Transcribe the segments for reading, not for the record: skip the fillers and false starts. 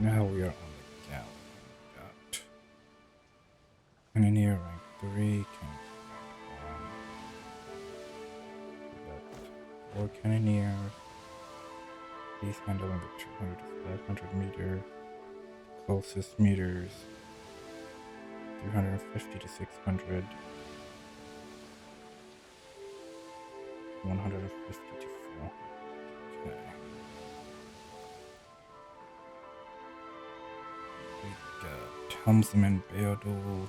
Now we are on the galley. Got Engineer rank 3, Cannoneer rank 1. We got 4 Cannoneers. These handling the 200 to 500 meter. Closest meters 350 to 600. 150 to 400. Okay. We got Helmsman Beodul.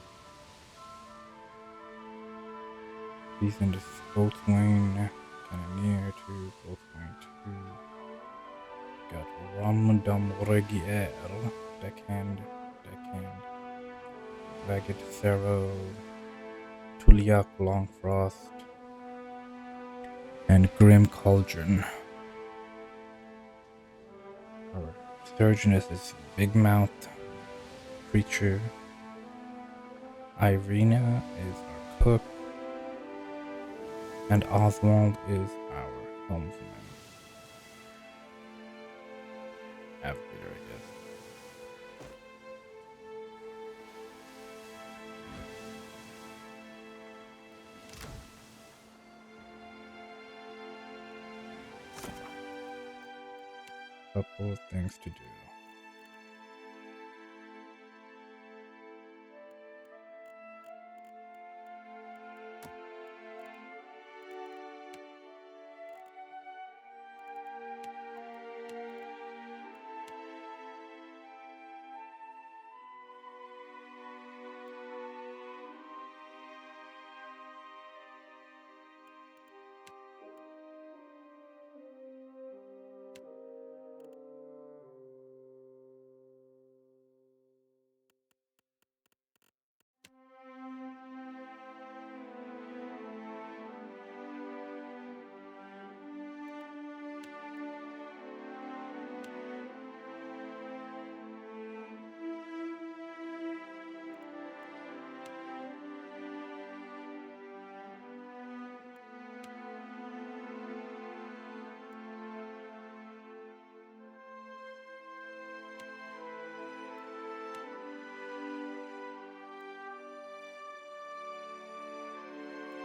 He's in the Boatswain. Cannoneer 2, Boatswain 2. Got Ramdam Regier. Deckhand. Ragged Thero. Tuliak Longfrost. And Grim Cauldron. Our surgeon is this big mouth creature. Irina is our cook. And Oswald is our helmsman. Navigator, I guess. Couple of things to do.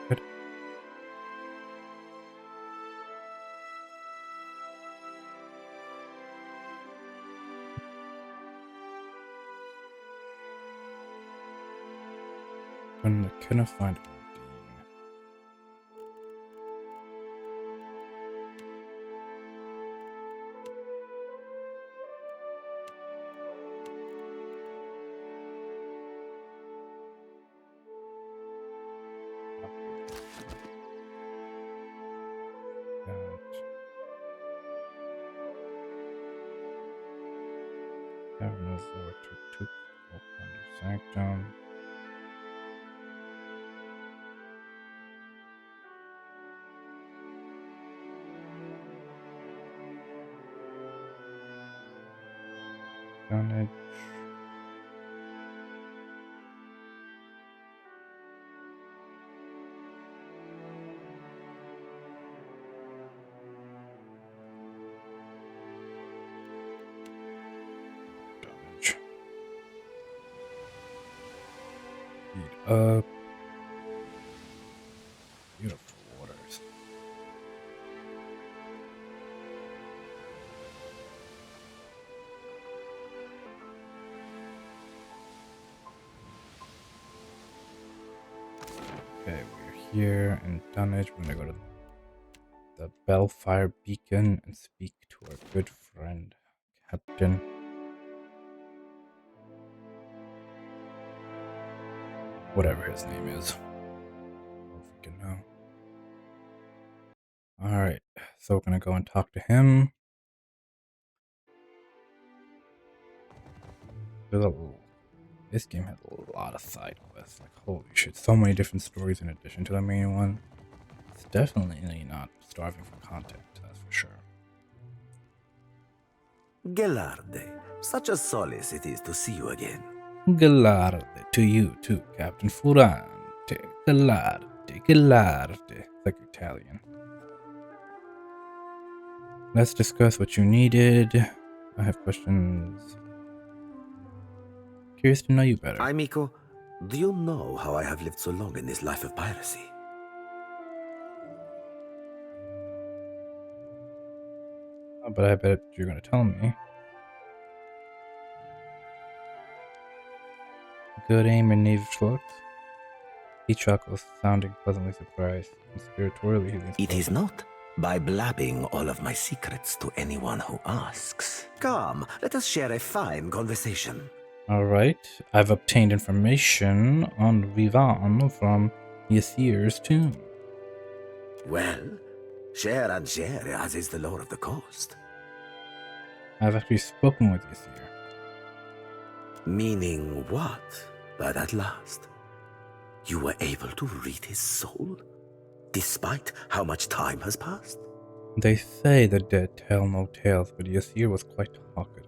Good. I couldn't find Odin. Sanctum. Dunnage. Heat up. Beautiful waters. Okay, we're here in Dunnage. We're gonna go to the Bellfire Beacon and speak to our good friend, Captain. Whatever his name is. I don't freaking know. Alright, so we're gonna go and talk to him. This game has a lot of side quests. Like, holy shit, so many different stories in addition to the main one. It's definitely not starving for content, that's for sure. Gelarde, such a solace it is to see you again. Gelarde to you too, Captain Furante. Gelarde. It's like Italian. Let's discuss what you needed. I have questions. Curious to know you better. Miko, do you know how I have lived so long in this life of piracy? But I bet you're gonna tell me. Good aim and knavish looks. He chuckles, sounding pleasantly surprised. Conspiratorially, he leans It closer. is not by blabbing all of my secrets to anyone who asks. Come, let us share a fine conversation. Alright, I've obtained information on Rivan from Yasir's tomb. Well, share and share, as is the law of the coast. I've actually spoken with Yasir. Meaning what by that last? You were able to read his soul, despite how much time has passed? They say the dead tell no tales, but Yasir was quite talkative.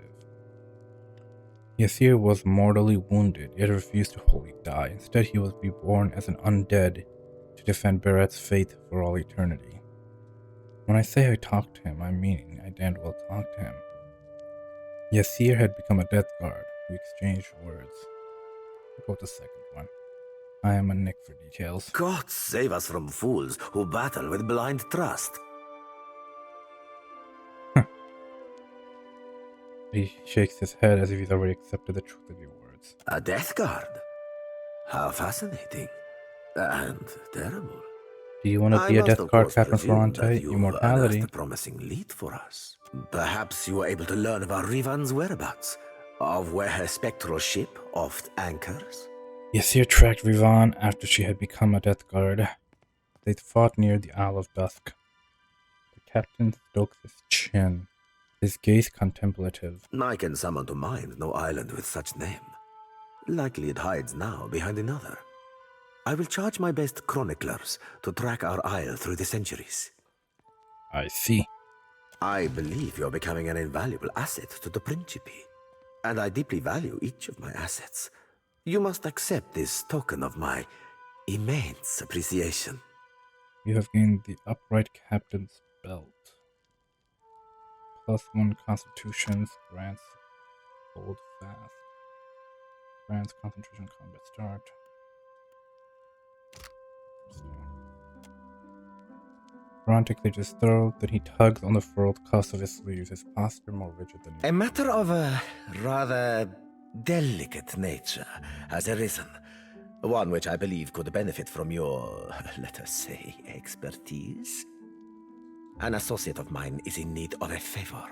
Yasir was mortally wounded, yet refused to wholly die. Instead, he was reborn as an undead to defend Barrett's faith for all eternity. When I say I talked to him, I'm meaning I damned well talked to him. Yasir had become a death guard. We exchanged words. I'll go with the second one. I am a Nick for details. God save us from fools who battle with blind trust. He shakes his head as if he's already accepted the truth of your words. A death guard? How fascinating. And terrible. Do you want to be a death guard, Captain Ferrante? Immortality. A promising lead for us. Perhaps you were able to learn about Rivan's whereabouts, of where her spectral ship oft anchors. Yasir tracked Rivan after she had become a death guard. They fought near the Isle of Dusk. The captain strokes his chin, his gaze contemplative. I can summon to mind no island with such name. Likely it hides now behind another. I will charge my best chroniclers to track our isle through the centuries. I see. I believe you're becoming an invaluable asset to the Principe, and I deeply value each of my assets. You must accept this token of my immense appreciation. You have gained the upright captain's belt. +1 constitutions, grants hold fast. Grants concentration combat start. Ferrante clears his throat, then he tugs on the furled cuffs of his sleeves, his posture more rigid than usual. A matter of a rather delicate nature has arisen. One which I believe could benefit from your, let us say, expertise. An associate of mine is in need of a favor.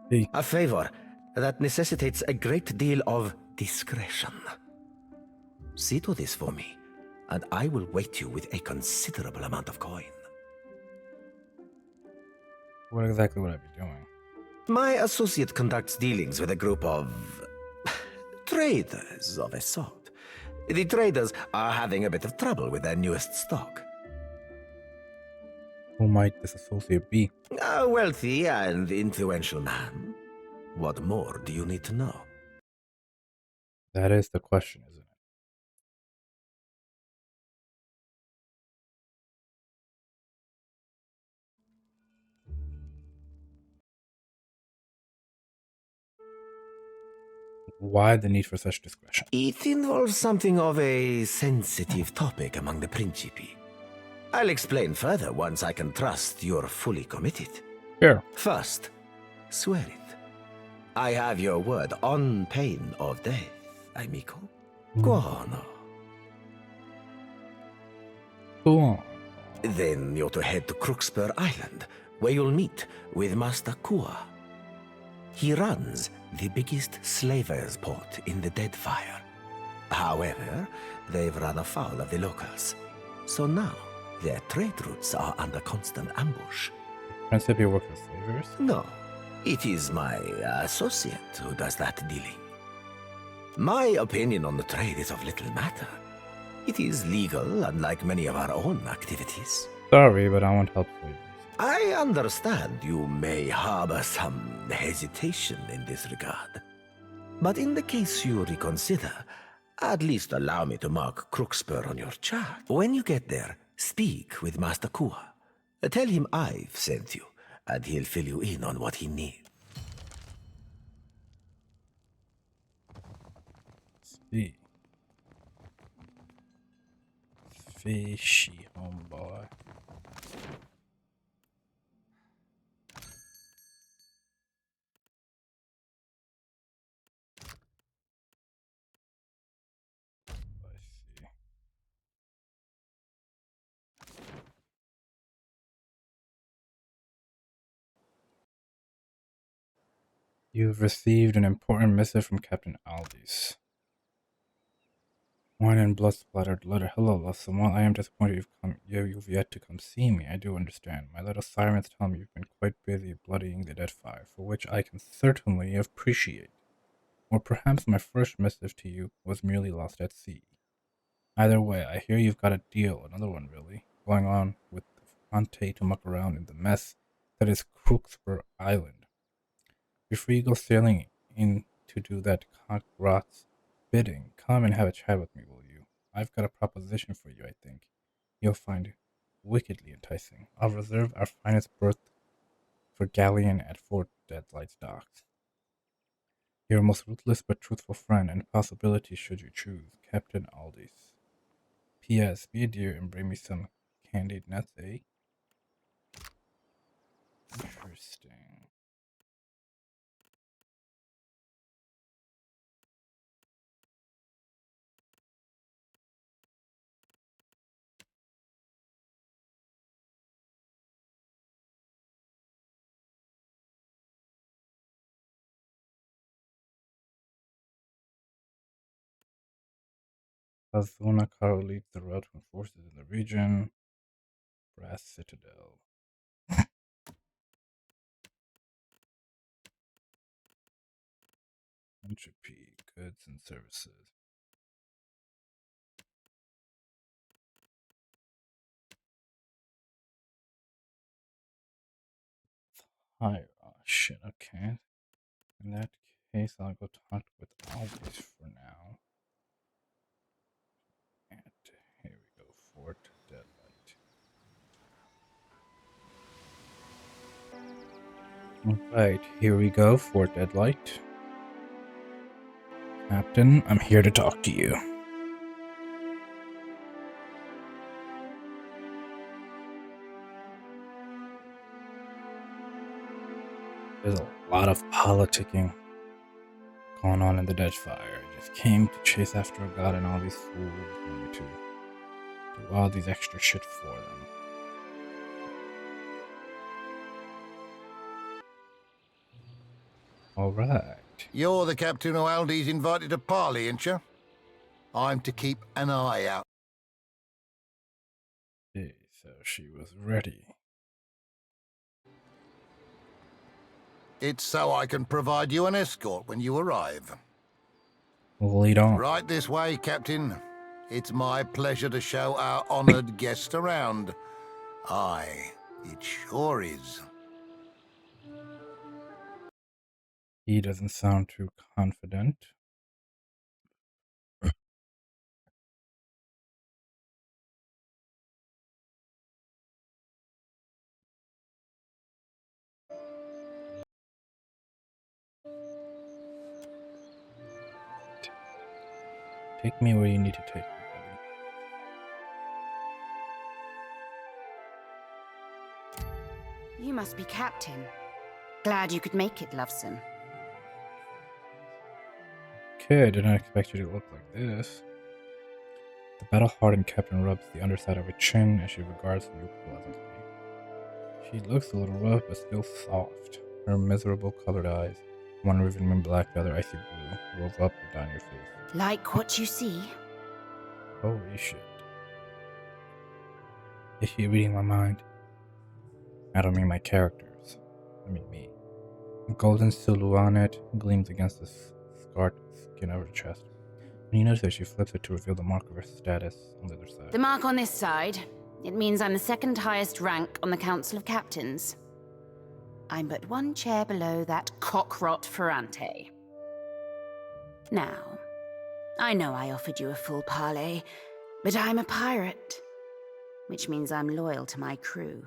Hey. A favor that necessitates a great deal of discretion. See to this for me, and I will weight you with a considerable amount of coin. What exactly would I be doing? My associate conducts dealings with a group of traders of a sort. The traders are having a bit of trouble with their newest stock. Who might this associate be? A wealthy and influential man. What more do you need to know? That is the question, isn't it? Why the need for such discretion? It involves something of a sensitive topic among the Principi. I'll explain further once I can trust you're fully committed. Sure. First, swear it. I have your word on pain of death, amico. Go on. Go on. Then you're to head to Crookspur Island, where you'll meet with Master Kua. He runs the biggest slavers' port in the Deadfire. However, they've run afoul of the locals. So now, their trade routes are under constant ambush. Principally work with slavers? No, it is my associate who does that dealing. My opinion on the trade is of little matter. It is legal, unlike many of our own activities. Sorry, but I won't help slavers. I understand you may harbor some hesitation in this regard. But in the case you reconsider, at least allow me to mark Crookspur on your chart. When you get there, speak with Master Kua. Tell him I've sent you, and he'll fill you in on what he needs. see. Fishy, homeboy. I see. You've received an important missive from Captain Aldis. Wine and blood splattered letter. Hello, Lawson. While I am disappointed you've yet to come see me, I do understand. My little sirens tell me you've been quite busy bloodying the Deadfire, for which I can certainly appreciate. Or perhaps my first missive to you was merely lost at sea. Either way, I hear you've got a deal, another one really, going on with Ante to muck around in the mess that is Crooksburg Island. Before you go sailing in to do that cockroach's bidding, come and have a chat with me, will you? I've got a proposition for you, I think. You'll find wickedly enticing. I'll reserve our finest berth for galleon at Fort Deadlight's docks. Your most ruthless but truthful friend and possibility should you choose, Captain Aldis. P.S. Be a dear and bring me some candied nuts, eh? Interesting. Azuna Karo leads the route from forces in the region. Brass Citadel. Entropy, goods and services. Hi, oh shit, okay. In that case, I'll go talk with Aldis for now. And here we go, Fort Deadlight. Alright, here we go, Fort Deadlight. Captain, I'm here to talk to you. There's a lot of politicking going on in the Deadfire. I just came to chase after a god and all these fools want me to do all these extra shit for them. Alright. You're the captain who Aldis invited to parley, ain't you? I'm to keep an eye out. Okay, so she was ready. It's so I can provide you an escort when you arrive. Lead on. Right this way, Captain. It's my pleasure to show our honoured guest around. Aye, it sure is. He doesn't sound too confident. Take me where you need to take me, buddy. You must be Captain. Glad you could make it, Loveson. Okay, I did not expect you to look like this. The battle-hardened captain rubs the underside of her chin as she regards you pleasantly. She looks a little rough, but still soft. Her miserable colored eyes, one riven in black, the other icy blue, rolls up and down your face. Like what you see? Holy shit. Is she reading my mind? I don't mean my characters. I mean me. A golden silhouette gleams against the scarred skin of her chest. When you notice that, she flips it to reveal the mark of her status on the other side. The mark on this side. It means I'm the second highest rank on the Council of Captains. I'm but one chair below that cockrot Ferrante. Now, I know I offered you a full parley, but I'm a pirate, which means I'm loyal to my crew.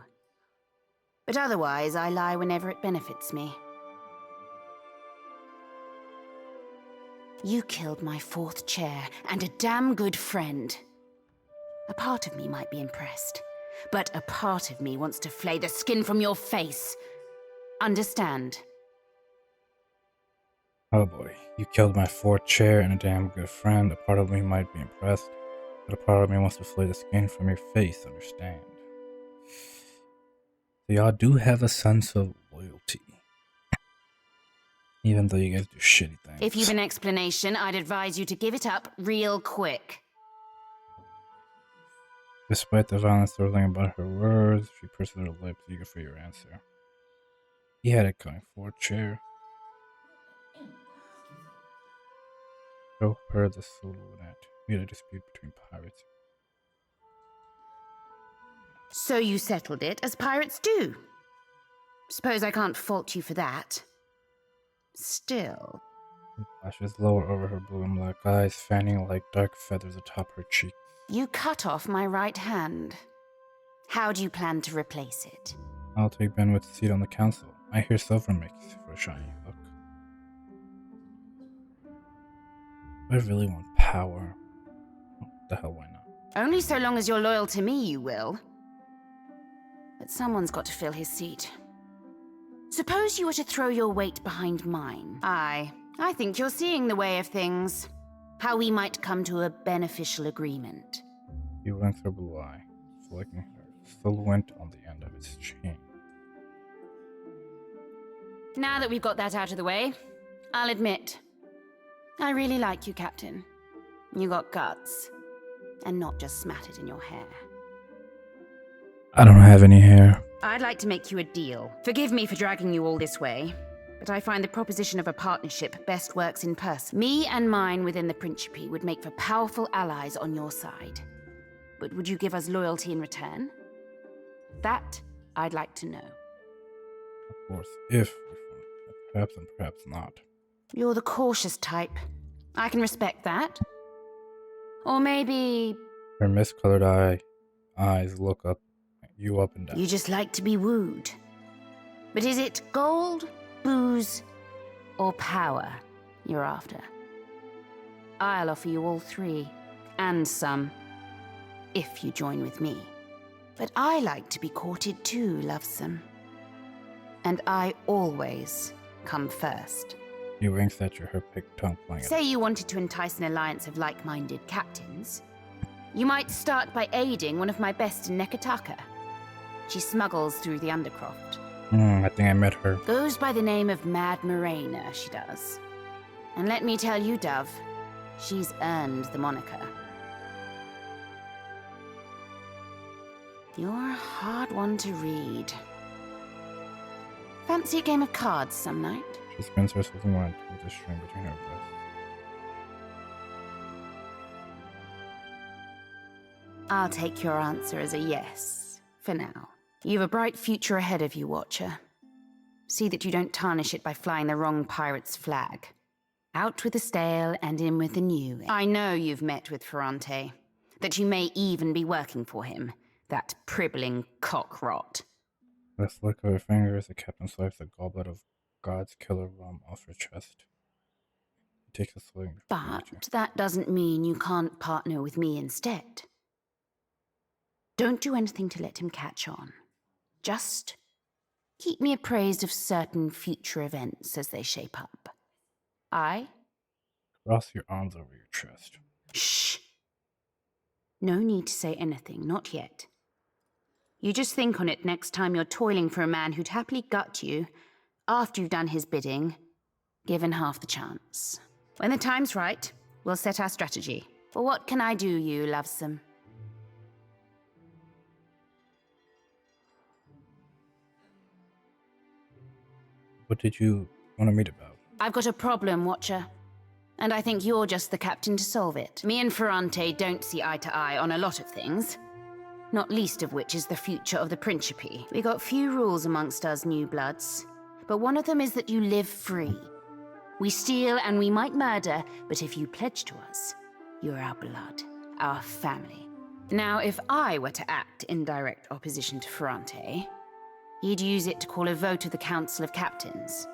But otherwise, I lie whenever it benefits me. You killed my 4th chair and a damn good friend. A part of me might be impressed, but a part of me wants to flay the skin from your face. Understand? Oh boy, you killed my 4th chair and a damn good friend. A part of me might be impressed, but a part of me wants to flay the skin from your face, understand? So y'all do have a sense of loyalty. Even though you guys do shitty things. If you've an explanation, I'd advise you to give it up real quick. Despite the violence swirling about her words, she pursed her lips, eager for your answer. He had it coming. 4th chair. Show her the silhouette. We had a dispute between pirates. So you settled it, as pirates do. Suppose I can't fault you for that. Still. Lashes lower over her blue and black eyes, fanning like dark feathers atop her cheeks. You cut off my right hand. How do you plan to replace it? I'll take Benwick's seat on the council. I hear silver makes for a shiny look. I really want power. What the hell, why not? Only so long as you're loyal to me, you will. But someone's got to fill his seat. Suppose you were to throw your weight behind mine. I think you're seeing the way of things. How we might come to a beneficial agreement. He winked her blue eye, flicking her silhouette on the end of his chain. Now that we've got that out of the way, I'll admit, I really like you, Captain. You got guts, and not just smattered in your hair. I don't have any hair. I'd like to make you a deal. Forgive me for dragging you all this way, but I find the proposition of a partnership best works in person. Me and mine within the Principe would make for powerful allies on your side. But would you give us loyalty in return? That I'd like to know. Of course, if perhaps and perhaps not. You're the cautious type. I can respect that. Or maybe... Her mist-colored eyes look up at you up and down. You just like to be wooed. But is it gold, booze, or power you're after? I'll offer you all 3, and some, if you join with me. But I like to be courted too, lovesome. And I always come first. He winks at her picked tongue playing. Say you wanted to entice an alliance of like-minded captains. You might start by aiding one of my best in Nekataka. She smuggles through the Undercroft. I think I met her. Goes by the name of Mad Morena, she does. And let me tell you, Dove, she's earned the moniker. You're a hard one to read. Fancy a game of cards some night? She spins her silhouette with a string between her breasts. I'll take your answer as a yes, for now. You've a bright future ahead of you, Watcher. See that you don't tarnish it by flying the wrong pirate's flag. Out with the stale and in with the new. I know you've met with Ferrante, that you may even be working for him, that pribbling cock-rot. With a flick of her fingers, the captain swipes a goblet of God's killer rum off her chest. He takes a swig. But that doesn't mean you can't partner with me instead. Don't do anything to let him catch on. Just keep me appraised of certain future events as they shape up. Cross your arms over your chest. Shh. No need to say anything, not yet. You just think on it next time you're toiling for a man who'd happily gut you after you've done his bidding, given half the chance. When the time's right, we'll set our strategy. But what can I do, you lovesome? What did you want to meet about? I've got a problem, Watcher. And I think you're just the captain to solve it. Me and Ferrante don't see eye to eye on a lot of things. Not least of which is the future of the Principe. We got few rules amongst us new bloods. But one of them is that you live free. We steal and we might murder, but if you pledge to us, you're our blood, our family. Now, if I were to act in direct opposition to Ferrante, he'd use it to call a vote of the Council of Captains.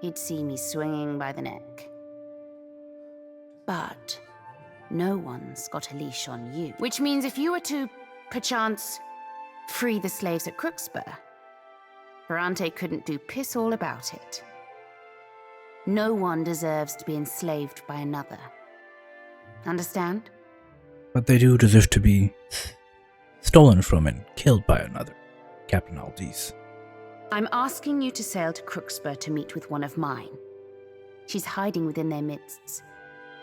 He'd see me swinging by the neck. But no one's got a leash on you. Which means if you were to, perchance, free the slaves at Crookspur, Ferrante couldn't do piss all about it. No one deserves to be enslaved by another. Understand? But they do deserve to be stolen from and killed by another, Captain Aldis. I'm asking you to sail to Crookspur to meet with one of mine. She's hiding within their midst,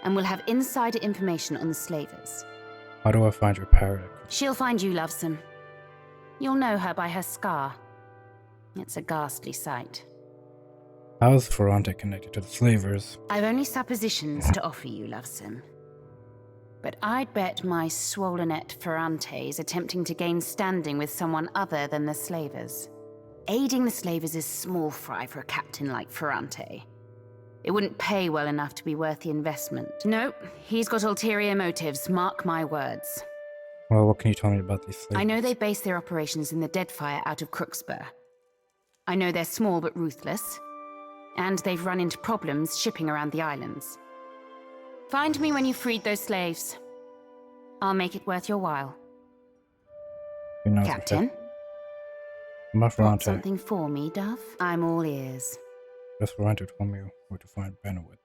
and will have insider information on the slavers. How do I find your pirate? She'll find you, Lovesome. You'll know her by her scar. It's a ghastly sight. How is Ferrante connected to the slavers? I've only suppositions to offer you, Lovesome. But I'd bet my swollenette Ferrante is attempting to gain standing with someone other than the slavers. Aiding the slavers is small fry for a captain like Ferrante. It wouldn't pay well enough to be worth the investment. No, he's got ulterior motives, mark my words. Well, what can you tell me about these slavers? I know they base their operations in the Deadfire out of Crookspur. I know they're small but ruthless, and they've run into problems shipping around the islands. Find me when you've freed those slaves. I'll make it worth your while. Who knows? Captain? I'm not Got Ferrante. something for me, Dove? I'm all ears. Just Ferrante told me where to find Benowith.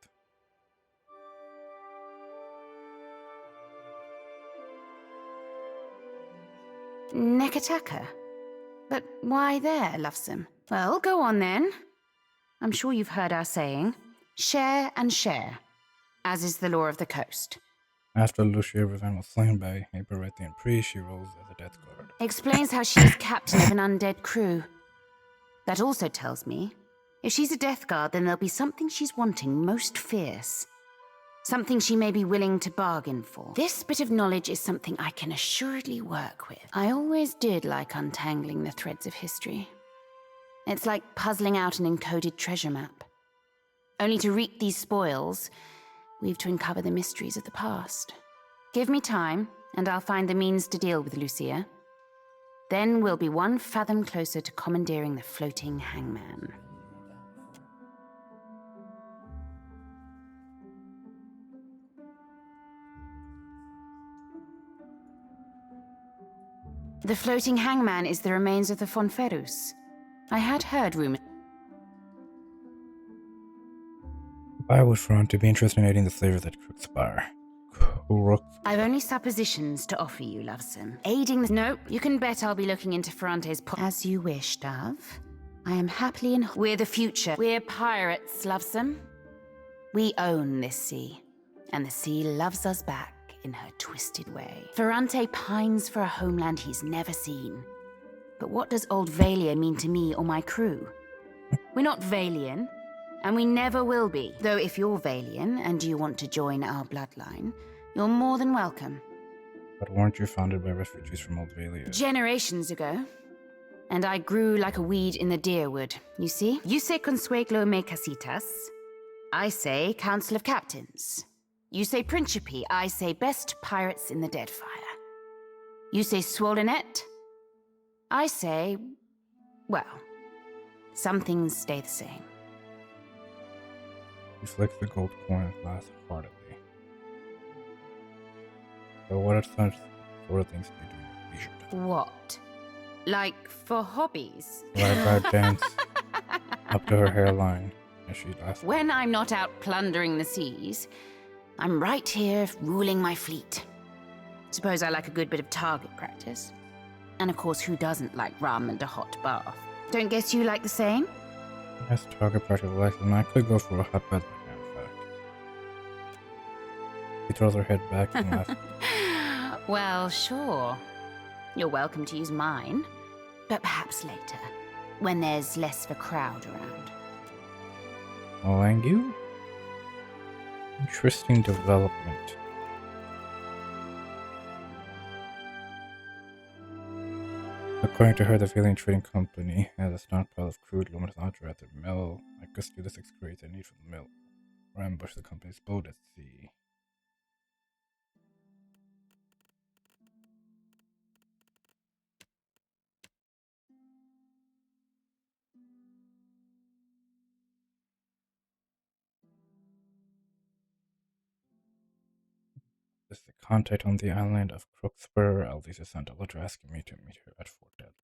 Nekataka? But why there, Lovesome? Well, go on then. I'm sure you've heard our saying, share and share, as is the law of the coast. After Lucia Raven was slain by a Berethian priest, she rose as a death guard. Explains how she's captain of an undead crew. That also tells me, if she's a death guard, then there'll be something she's wanting most fierce. Something she may be willing to bargain for. This bit of knowledge is something I can assuredly work with. I always did like untangling the threads of history. It's like puzzling out an encoded treasure map. Only to reap these spoils, we've to uncover the mysteries of the past. Give me time, and I'll find the means to deal with Lucia. Then we'll be one fathom closer to commandeering the floating hangman. The floating hangman is the remains of the Fonferus. I had heard rumors. Why would Ferrante be interested in aiding the slavers at Crookspire? I've only suppositions to offer you, Lovesome. Aiding the... No, you can bet I'll be looking into Ferrante's As you wish, Dove. I am happily in... We're the future. We're pirates, Lovesome. We own this sea, and the sea loves us back in her twisted way. Ferrante pines for a homeland he's never seen. But what does old Valia mean to me or my crew? We're not Valian, and we never will be. Though if you're Valian and you want to join our bloodline, you're more than welcome. But weren't you founded by refugees from Old Valia? Generations ago. And I grew like a weed in the deerwood, you see? You say Consueglo me casitas. I say Council of Captains. You say Principe, I say best pirates in the Deadfire. You say Swollenette, I say, well, some things stay the same. He flicks the gold coin and laughs heartedly. So what are such sort of things do you do in your leisure time? What? Like for hobbies? Right dance up to her hairline as she laughs. When I'm not out plundering the seas, I'm right here ruling my fleet. Suppose I like a good bit of target practice. And of course, who doesn't like rum and a hot bath? Don't guess you like the same? Yes, target practice likes, and I could go for a hot bath right now, in fact. She throws her head back and laughs. Well, sure. You're welcome to use mine. But perhaps later, when there's less of a crowd around. Well, thank you. Interesting development. According to her, the Valiant Trading Company has a stockpile of crude luminous at their mill. I guess this creates a need for the mill, or ambush the company's boat at sea. is the contact on the island of Crookspur. Elisa sent a letter asking me to meet her at Fort Deadlight.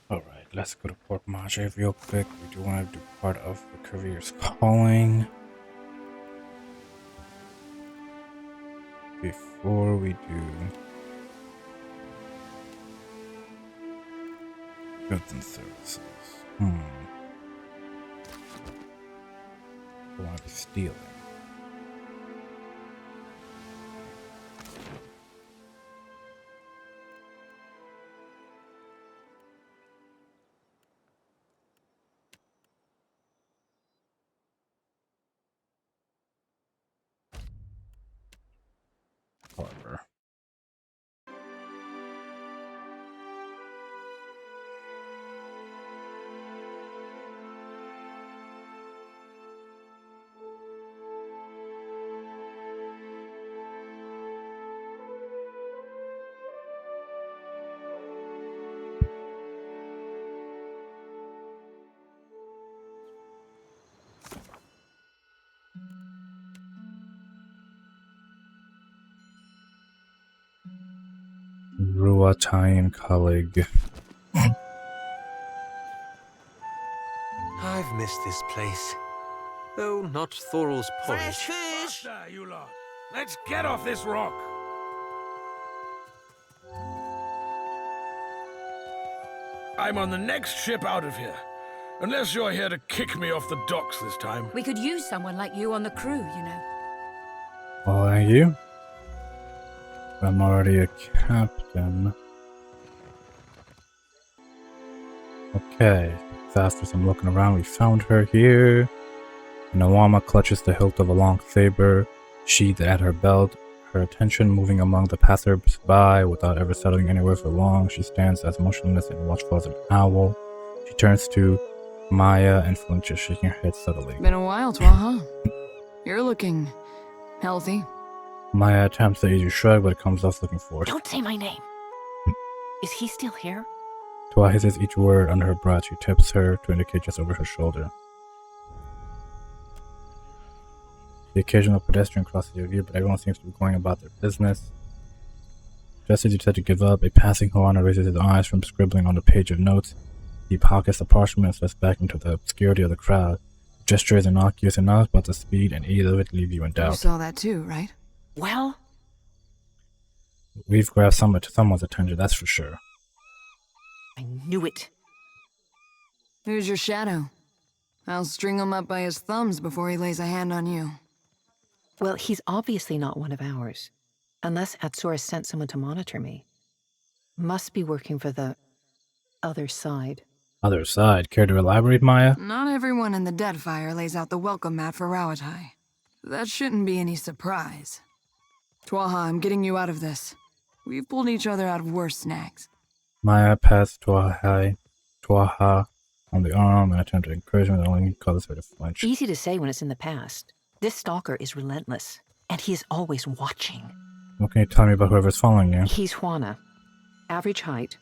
Alright, let's go to Port Marche real quick. We do want to do part of the Courier's Calling. Before we do goods and services. I want to be stealing. However. Ruatine colleague. I've missed this place. Though not Thorol's porridge. Faster, you lot! Let's get off this rock! I'm on the next ship out of here. Unless you're here to kick me off the docks this time. We could use someone like you on the crew, you know. Well, thank you. I'm already a captain. Okay, so after some looking around, we found her here. Nawama clutches the hilt of a long saber, sheathed at her belt, her attention moving among the passers-by without ever settling anywhere for long. She stands as motionless and watchful as an owl. She turns to Maya and flinches, shaking her head subtly. Been a while, Twaha. You're looking healthy. Maya attempts to easy shrug, but it comes off looking forced. Don't say my name. Is he still here? Twa hisses each word under her breath. She tips her to indicate just over her shoulder. The occasional pedestrian crosses your view, but everyone seems to be going about their business. Just as you decide to give up, a passing Hoana raises his eyes from scribbling on a page of notes. He pockets the parchment and steps back into the obscurity of the crowd. The gesture is innocuous enough, but the speed and ease of it leave you in You doubt. saw that too, right? Well, We've grabbed someone's attention, that's for sure. I knew it. Who's your shadow? I'll string him up by his thumbs before he lays a hand on you. Well, he's obviously not one of ours. Unless Atsura sent someone to monitor me. Must be working for the other side. Other side, care to elaborate, Maya? Not everyone in the Deadfire lays out the welcome mat for Rawatai. That shouldn't be any surprise. Twaha, I'm getting you out of this. We've pulled each other out of worse snags. Maya pats Twaha on the arm and attempts to encourage him, that only causes her to flinch. Easy to say when it's in the past. This stalker is relentless, and he is always watching. What can you tell me about whoever's following you? He's Juana, average height,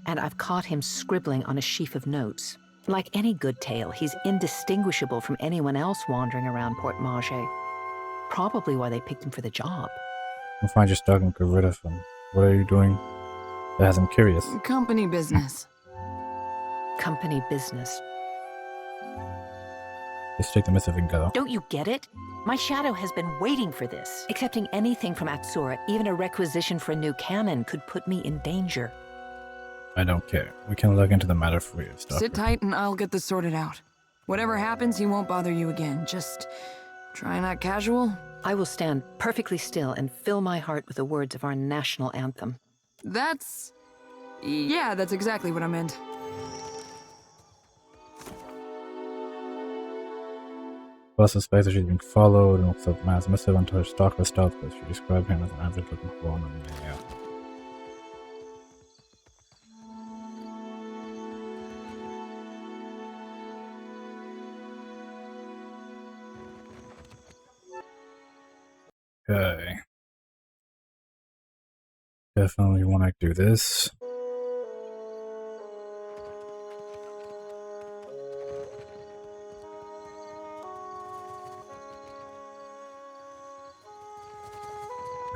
and I've caught him scribbling on a sheaf of notes. Like any good tale, he's indistinguishable from anyone else wandering around Port Marche. Probably why they picked him for the job. I'll find your stuck and get rid of him. What are you doing? That has him curious. Company business. Company business. Just take the missive and go. Don't you get it? My shadow has been waiting for this. Accepting anything from Atsura, even a requisition for a new cannon, could put me in danger. I don't care. We can look into the matter for you, Stalker. Sit tight and I'll get this sorted out. Whatever happens, he won't bother you again. Just try not casual. I will stand perfectly still and fill my heart with the words of our national anthem. Yeah, that's exactly what I meant. Plus suspects that she's being followed and looks up Matt's missive until her stalker stealth, but she described him as an average looking foreigner male. Okay. Definitely want to do this.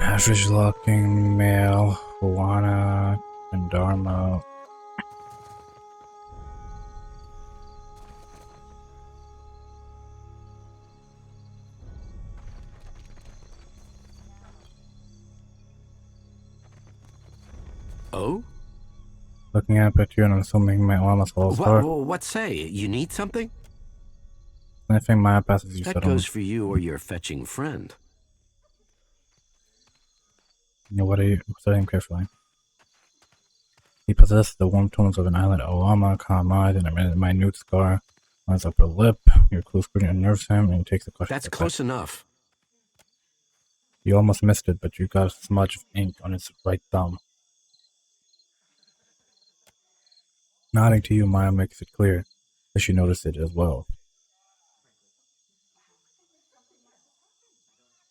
Average looking male, Juana, and Dharma. Oh? Looking up at you and I'm assuming my almost falls apart. What say? You need something? Sniffing my passes you That said goes for you or your fetching friend. What are you studying carefully? He possessed the warm tones of an island Oama, calm eyes, and a minute scar on his upper lip. Your close scrutiny unnerves him, and he takes a question. That's close enough. You almost missed it, but you got a smudge of ink on his right thumb. Nodding to you, Maya makes it clear that she noticed it as well.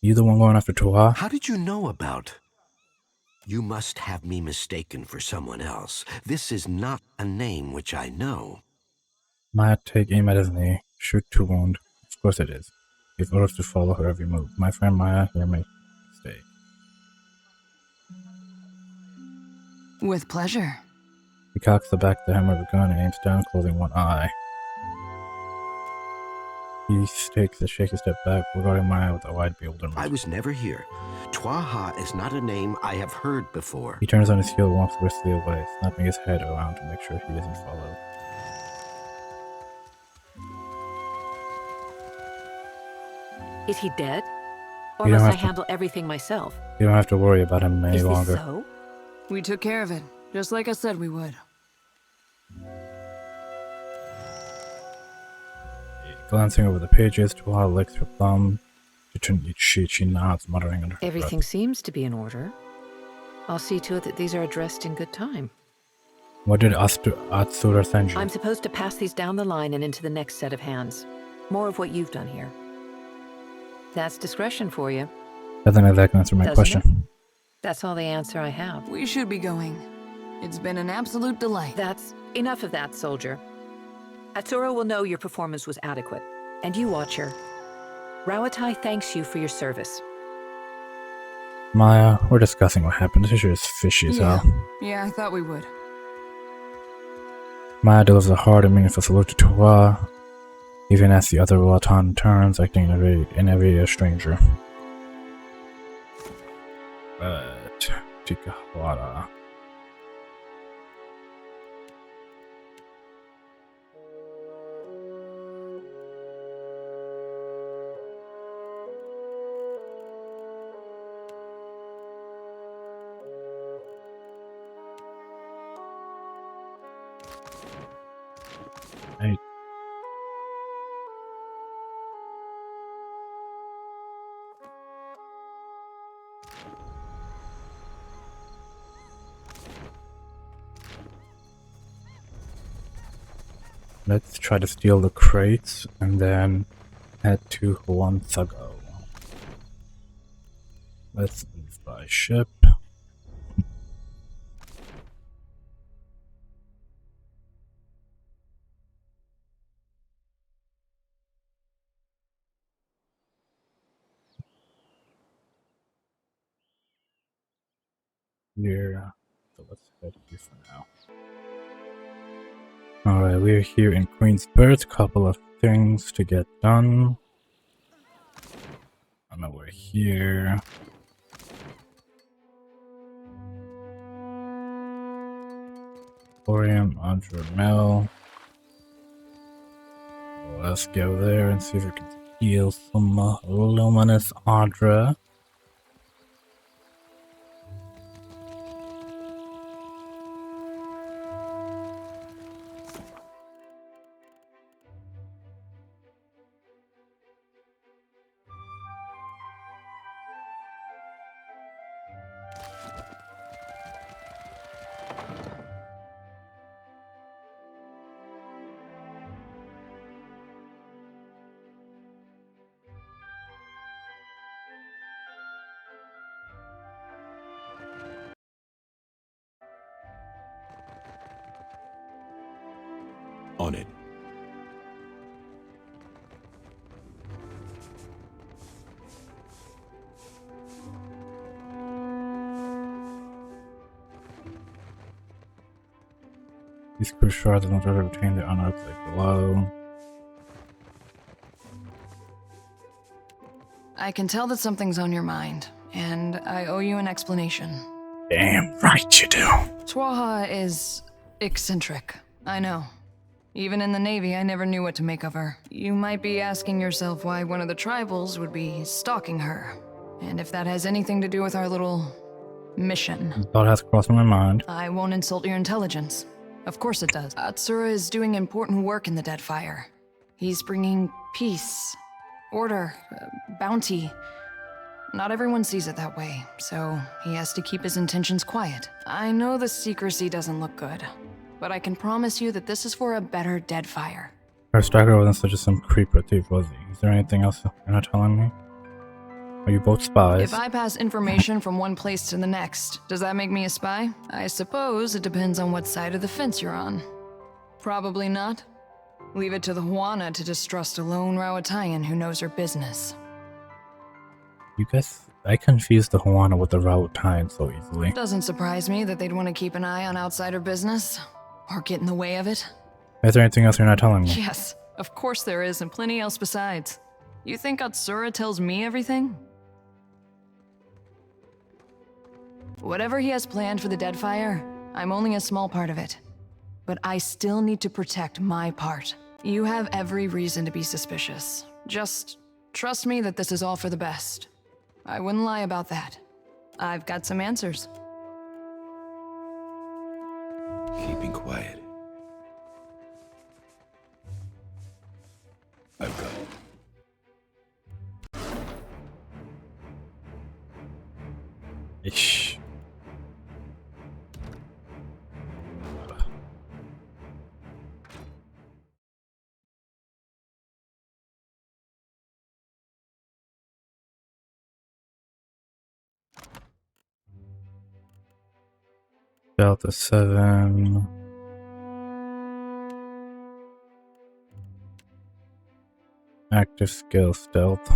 You the one going after Tuha? How did you know about? You must have me mistaken for someone else. This is not a name which I know. Maya, take aim at his knee. Shoot to wound. Of course it is. Give orders to follow her every move. My friend Maya, here may stay. With pleasure. He cocks the back of the hammer of the gun and aims down, closing one eye. He takes a shaky step back, regarding Maya with a wide bewilderment. I was never here. Twaha is not a name I have heard before. He turns on his heel and walks briskly away, snapping his head around to make sure he isn't followed. Is he dead? Or You don't must I have to- handle everything myself? You don't have to worry about him any Is this longer. so? We took care of it, just like I said we would. Glancing over the pages, Tuha licks her thumb. To turn each sheet, she nods, muttering under her Everything seems to be in order. I'll see to it that these are addressed in good time. breath. What did Atsura send you? I'm supposed to pass these down the line and into the next set of hands. More of what you've done here. That's discretion for you. Doesn't exactly answer my Doesn't question. That's all the answer I have. We should be going. It's been an absolute delight. That's enough of that, soldier. Atsura will know your performance was adequate. And you, Watcher. Rawatai thanks you for your service. Maya, we're discussing what happened. This issue is fishy as hell. Yeah, I thought we would. Maya delivers a hard and meaningful salute to Tuha, even as the other Roatan turns, acting in every stranger. But Tikahwara. Hey. Let's try to steal the crates and then head to Huansago. Let's leave by ship. Here, so let's head here for now. Alright, we're here in Queensburg. Couple of things to get done. And then we're here. Emporium, Andra Mel. Let's go there and see if we can steal some luminous Andra. These cruise shards will not retain their unearthed glow. I can tell that something's on your mind, and I owe you an explanation. Damn right you do. Twaha is eccentric, I know. Even in the Navy, I never knew what to make of her. You might be asking yourself why one of the tribals would be stalking her, and if that has anything to do with our little mission. Thought has crossed my mind. I won't insult your intelligence. Of course it does. Atsura is doing important work in the Deadfire. He's bringing peace, order, bounty. Not everyone sees it that way, so he has to keep his intentions quiet. I know the secrecy doesn't look good, but I can promise you that this is for a better Deadfire. Our Striker wasn't such as some creeper thief, was he? Is there anything else you're not telling me? Are you both spies? If I pass information from one place to the next, does that make me a spy? I suppose it depends on what side of the fence you're on. Probably not. Leave it to the Huana to distrust a lone Rawatayan who knows her business. You guys, I confused the Huana with the Rawatayan so easily. Doesn't surprise me that they'd want to keep an eye on outsider business, or get in the way of it. Is there anything else you're not telling me? Yes, of course there is, and plenty else besides. You think Atsura tells me everything? Whatever he has planned for the Deadfire, I'm only a small part of it. But I still need to protect my part. You have every reason to be suspicious. Just trust me that this is all for the best. I wouldn't lie about that. I've got some answers. Keeping quiet. I've got it. Ish. Delta 7. Active skill stealth.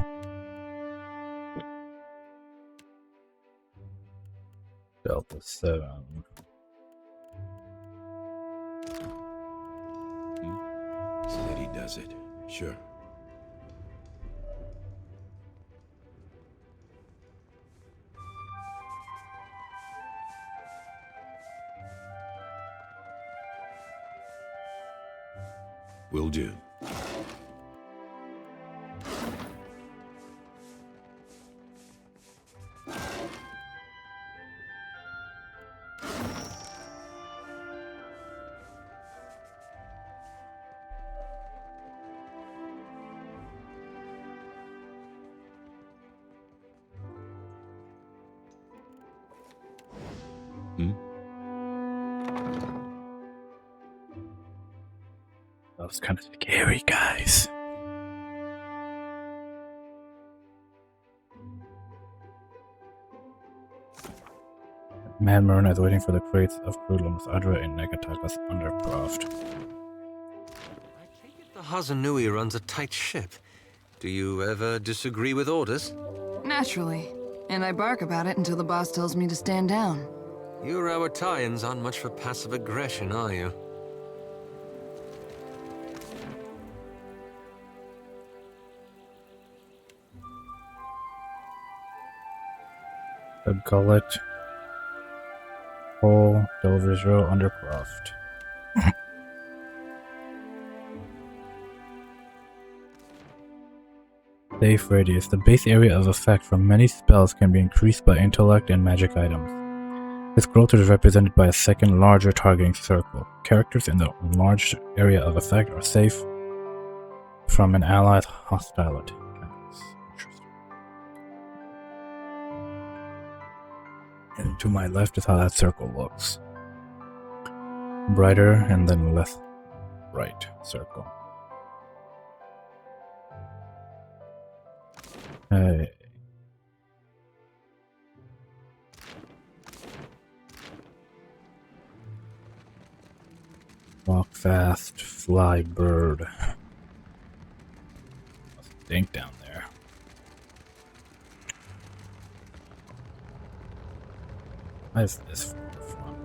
Delta 7. Steady does it. Sure. Will do. That was kind of scary, guys. Mad Marina is waiting for the crates of Prudlum's Adra in Negataka's undercraft. I take it the Hazanui runs a tight ship. Do you ever disagree with orders? Naturally. And I bark about it until the boss tells me to stand down. You Rawatayans aren't much for passive aggression, are you? The Gullet. Hole, Dover's Row, Undercroft. Safe radius. The base area of effect from many spells can be increased by intellect and magic items. This growth is represented by a second larger targeting circle. Characters in the enlarged area of effect are safe from an allied hostile attack. Interesting. And to my left is how that circle looks. Brighter and then less bright circle. Hey. Walk fast, fly bird. Stink down there. Why is this for fun?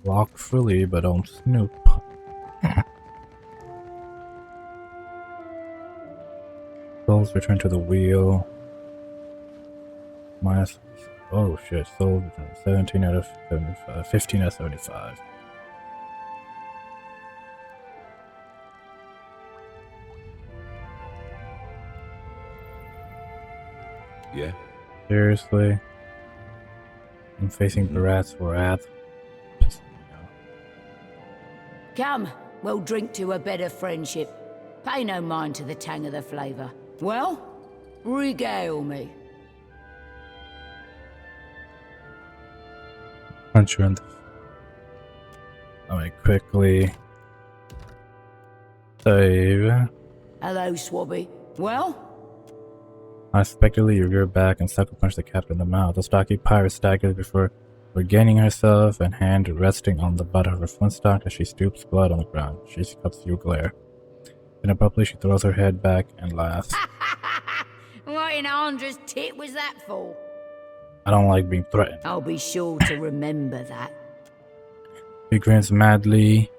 Walk freely, but don't snoop. Souls return to the wheel. Minus. Oh shit, souls return 17 out of 75. 15 out of 75. Yeah? Seriously? I'm facing Barat's wrath. Come, we'll drink to a better friendship. Pay no mind to the tang of the flavour. Well, regale me. Punch her in the. Let me quickly save. Hello, Swabby. Well? Unexpectedly, you rear back and sucker punch the captain in the mouth. The stocky pirate staggers before regaining herself and hand resting on the butt of her flintstock as she stoops, blood on the ground. She cuts you glare. Then abruptly, she throws her head back and laughs. What in Andra's tit was that for? I don't like being threatened. I'll be sure to remember that. He grins madly.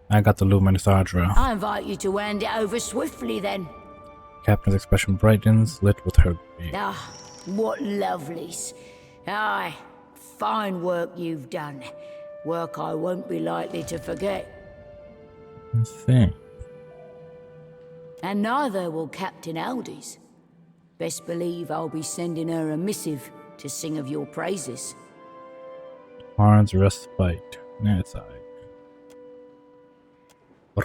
I got the luminous Ardra. I invite you to hand it over swiftly then. Captain's expression brightens, lit with her grief. Ah, what lovelies. Aye, fine work you've done. Work I won't be likely to forget. Let's see. And neither will Captain Aldi's. Best believe I'll be sending her a missive to sing of your praises. Horns respite. That's alright.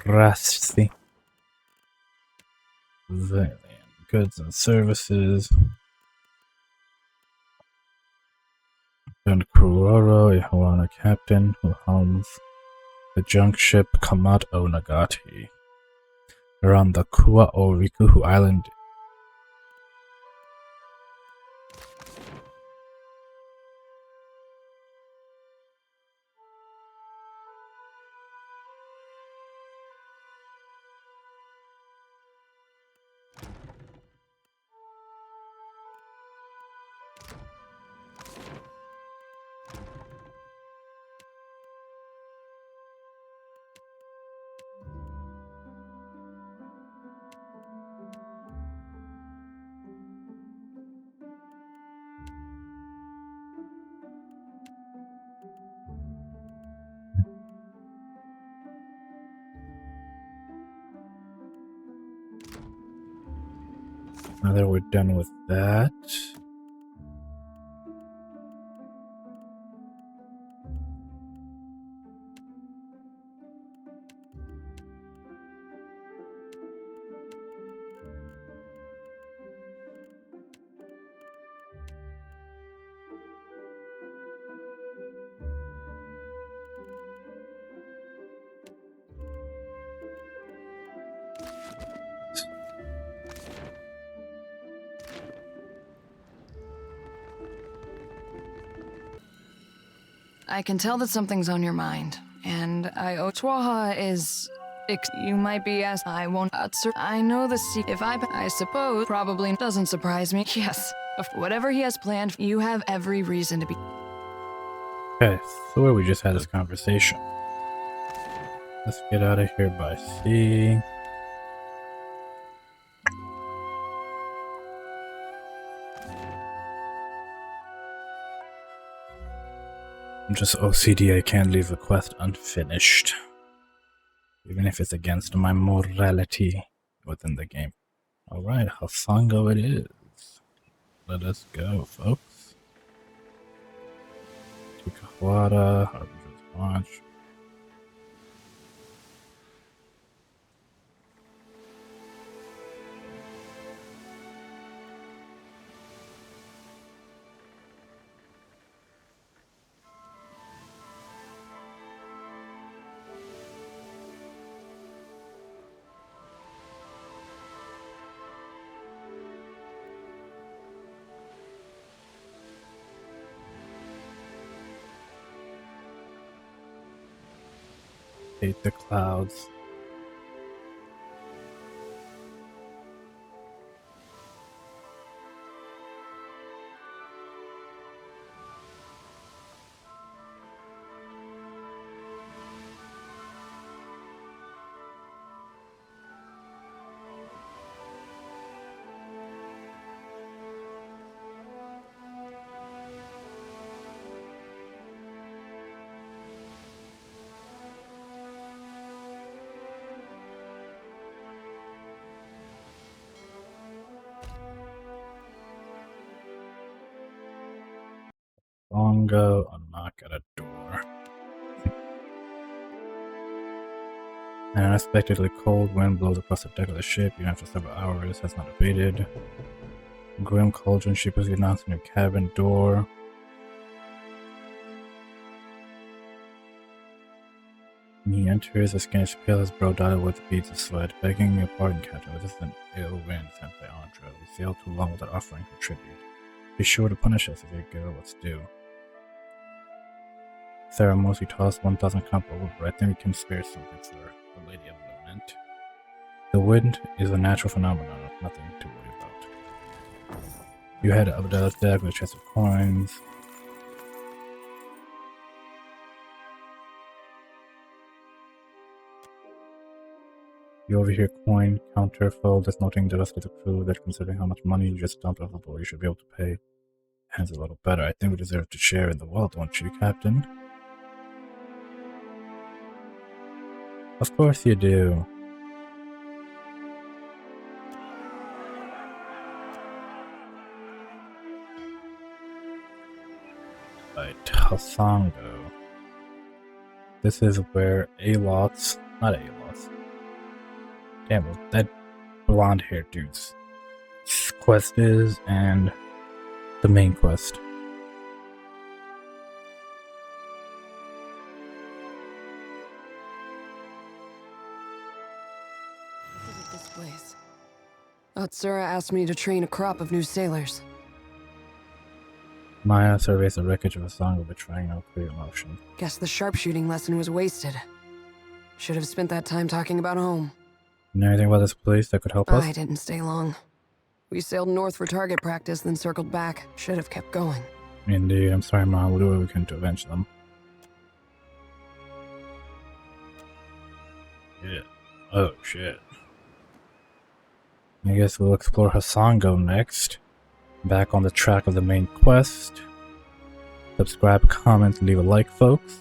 Rusty. Goods and services. And Kuroro, a Hawana captain who helms the junk ship Kamat o Nagati. Around the Kua o Rikuhu Island. Now that we're done with that. I can tell that something's on your mind, and Twaha is... You might be asked, I won't answer. I know the secret. If I suppose, probably doesn't surprise me. Yes, whatever he has planned, you have every reason to be... Okay, so where we just had this conversation. Let's get out of here by sea. I'm just OCD, I can't leave a quest unfinished. Even if it's against my morality within the game. Alright, Hasango it is. Let us go, folks. Tukahwara, Harbinger's Watch. Hate the clouds. Hasongo, a knock at a door. An unexpectedly cold wind blows across the deck of the ship, even after several hours, has not abated. Grim cauldron sheepishly knocks on your cabin door. He enters, his skin is pale, his brow dotted with beads of sweat, begging your pardon, Captain, but this is an ill wind sent by Andra. We sailed too long without offering her tribute. Be sure to punish us if you give her what's due. Sarah mostly tossed 1,000 comp over, I think we can spare something, sir. The Lady of Lament. The wind is a natural phenomenon, nothing to worry about. You head up the deck with a chest of coins. You overhear coin counter fold that's noting the rest of the crew that considering how much money you just dumped overboard, you should be able to pay hands a little better. I think we deserve to share in the wealth, don't you, Captain? Of course you do. Right, Hasongo. This is where not Alots. Damn, that blonde haired dude's quest is, and the main quest. This place. Atsura asked me to train a crop of new sailors. Maya surveys the wreckage of Hasongo, betraying no clear emotion. Guess the sharpshooting lesson was wasted. Should have spent that time talking about home. Know anything about this place that could help us? I didn't stay long. We sailed north for target practice, then circled back. Should have kept going. Indeed, I'm sorry, Mom. We'll do what we can to avenge them. Yeah. Oh, shit. I guess we'll explore Hasongo next. Back on the track of the main quest. Subscribe, comment, leave a like, folks.